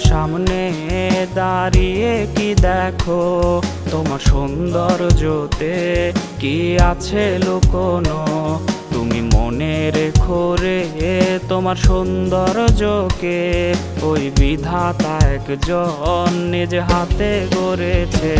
সামনে দাঁড়িয়ে কি দেখো, তোমার সৌন্দর্যতে কি আছে লুকোনো। তুমি মনে রেখো রে তোমার সৌন্দর্যকে, ওই বিধাতা একজন নিজ হাতে গড়েছে।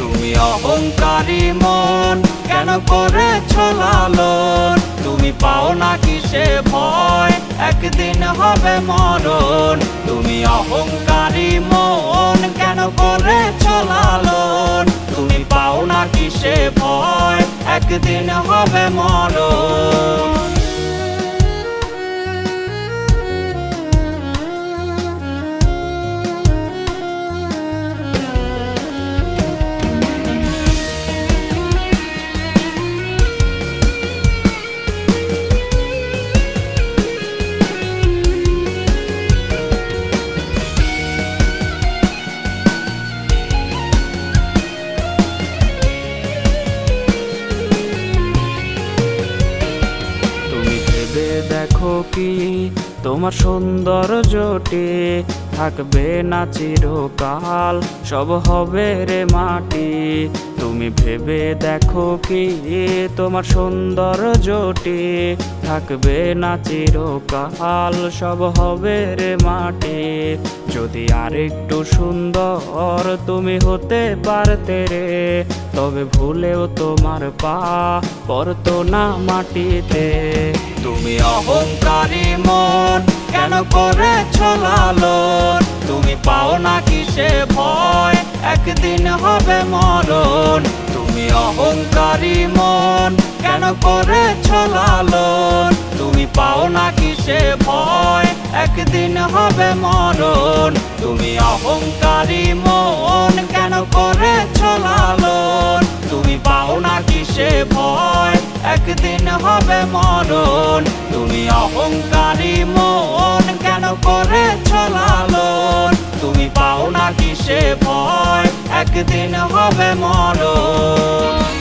তুমি অহংকারী মন কেন করেছ লালন, তুমি পাও না কিসে ভয় একদিন হবে মরণ। তুমি অহংকারী মন কেন করেছ লালন, তুমি পাও না কিসে ভয় একদিন হবে মরণ। দেখো কি তোমার সৌন্দর্যটি থাকবে না চিরকাল, সব হবে রে মাটি। তুমি ভেবে দেখো কি তোমার সৌন্দর্যটি থাকবে না চিরকাল, সব হবে রে মাটি। যদি আরেকটু সুন্দর তুমি হতে পারতে রে, তবে ভুলেও তোমার পা পড়তো না মাটিতে। তুমি অহংকারী মন কেন করেছ লালন, তুমি পাও না কিসে ভয় একদিন হবে মরণ। তুমি অহংকারী মন কেন করেছ লালন, তুমি পাও না কিসে ভয় একদিন হবে মরণ। তুমি অহংকারী মন কেন করেছ লালন, তুমি পাও না কিসে ভয় একদিন হবে মরণ। তুমি অহংকারী মন কেন করেছ লালন, তুমি পাও না কিসে ভয় একদিন হবে মরণ।